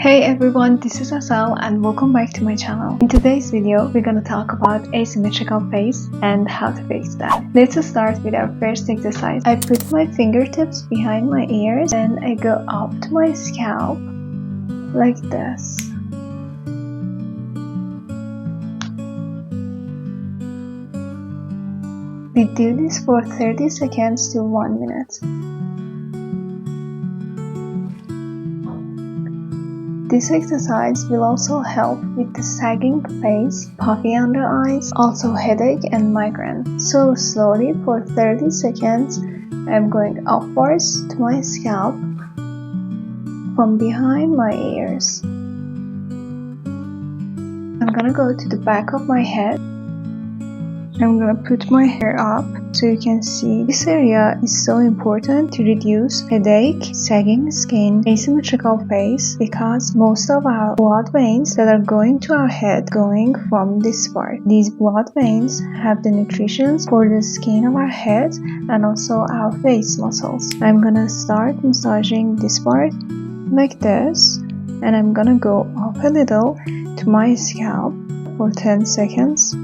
Hey everyone, this is Asal and welcome back to my channel. In today's video, we're gonna talk about asymmetrical face and how to fix that. Let's start with our first exercise. I put my fingertips behind my ears and I go up to my scalp like this. We do this for 30 seconds to 1 minute. This exercise will also help with the sagging face, puffy under eyes, also headache and migraine. So slowly for 30 seconds, I'm going upwards to my scalp from behind my ears. I'm gonna go to the back of my head. I'm gonna put my hair up so you can see. This area is so important to reduce headache, sagging skin, asymmetrical face, because most of our blood veins that are going to our head going from this part. These blood veins have the nutrition for the skin of our head and also our face muscles. I'm gonna start massaging this part like this, and I'm gonna go up a little to my scalp for 10 seconds.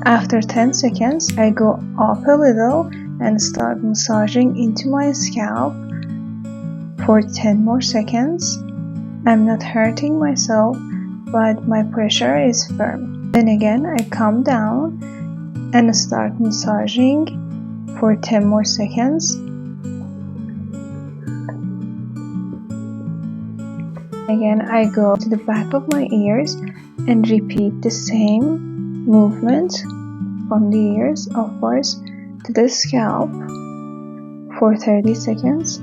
After 10 seconds, I go up a little and start massaging into my scalp for 10 more seconds. I'm not hurting myself, but my pressure is firm. Then again, I come down and start massaging for 10 more seconds. Again, I go to the back of my ears and repeat the same movement from the ears upwards to the scalp for 30 seconds.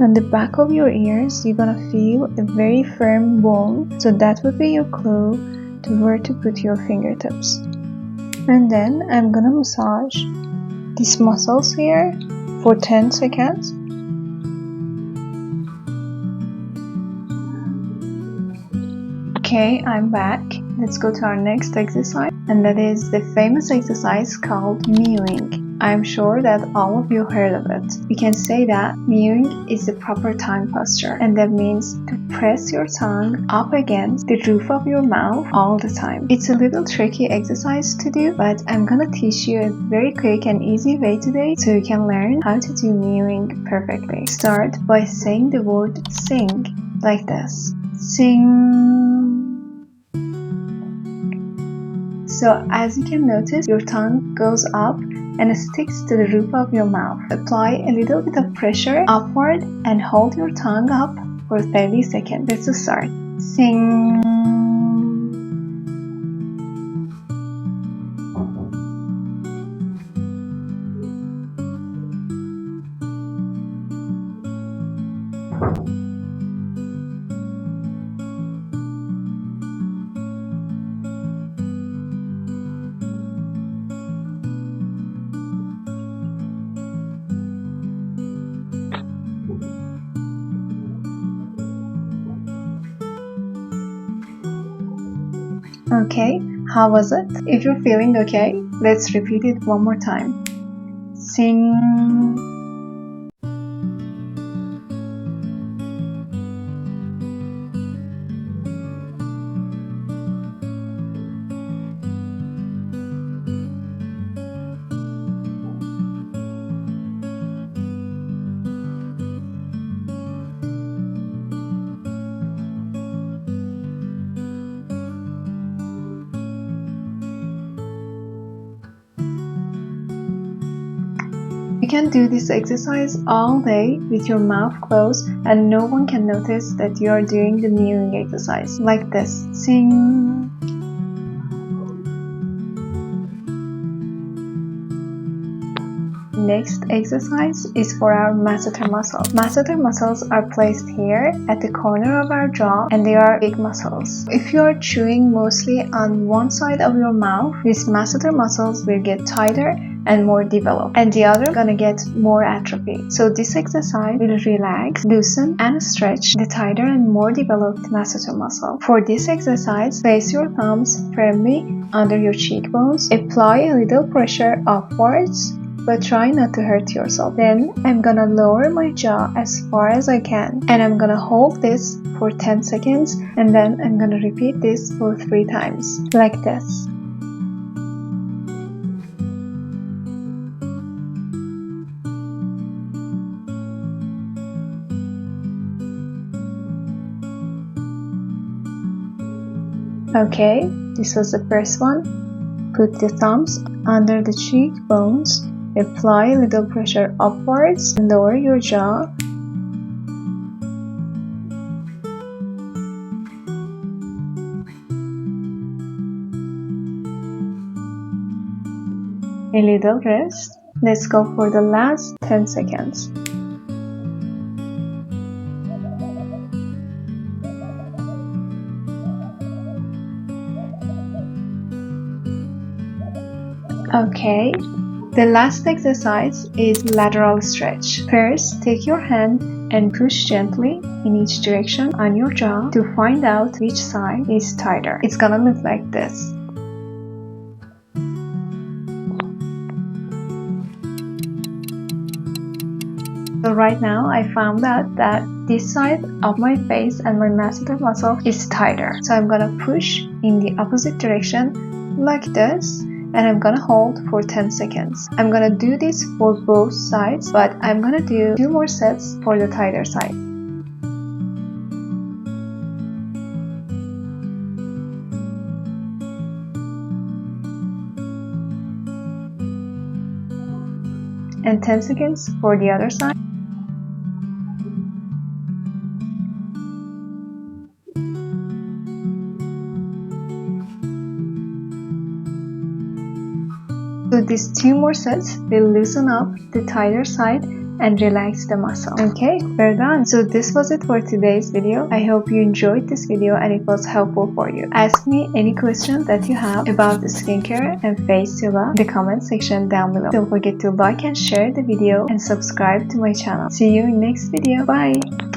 On the back of your ears, you're gonna feel a very firm bone, so that would be your clue to where to put your fingertips. And then I'm gonna massage these muscles here for 10 seconds. Okay, I'm back. Let's go to our next exercise, and that is the famous exercise called mewing. I'm sure that all of you heard of it. We can say that mewing is the proper tongue posture, and that means to press your tongue up against the roof of your mouth all the time. It's a little tricky exercise to do, but I'm gonna teach you a very quick and easy way today so you can learn how to do mewing perfectly. Start by saying the word sing like this. Sing. So as you can notice, your tongue goes up and sticks to the roof of your mouth. Apply a little bit of pressure upward and hold your tongue up for 30 seconds. Let's start. Sing. Okay, how was it? If you're feeling okay, let's repeat it one more time. Sing. You can do this exercise all day with your mouth closed and no one can notice that you are doing the mewing exercise. Like this. Sing. Next exercise is for our masseter muscles. Masseter muscles are placed here at the corner of our jaw and they are big muscles. If you are chewing mostly on one side of your mouth, these masseter muscles will get tighter and more developed, and the other gonna get more atrophy. So this exercise will relax, loosen, and stretch the tighter and more developed masseter muscle. For this exercise, place your thumbs firmly under your cheekbones, apply a little pressure upwards, but try not to hurt yourself. Then I'm gonna lower my jaw as far as I can, and I'm gonna hold this for 10 seconds, and then I'm gonna repeat this for 3 times, like this. Okay, this was the first one. Put the thumbs under the cheekbones, apply a little pressure upwards, and lower your jaw. A little rest. Let's go for the last 10 seconds. Okay, the last exercise is lateral stretch. First, take your hand and push gently in each direction on your jaw to find out which side is tighter. It's gonna look like this. So right now I found out that this side of my face and my masseter muscle is tighter. So I'm gonna push in the opposite direction like this, and I'm gonna hold for 10 seconds. I'm gonna do this for both sides, but I'm gonna do 2 more sets for the tighter side. And 10 seconds for the other side. So these 2 more sets will loosen up the tighter side and relax the muscle. Okay, we're done. So this was it for today's video. I hope you enjoyed this video and it was helpful for you. Ask me any questions that you have about the skincare and face yoga in the comment section down below. Don't forget to like and share the video and subscribe to my channel. See you in next video. Bye!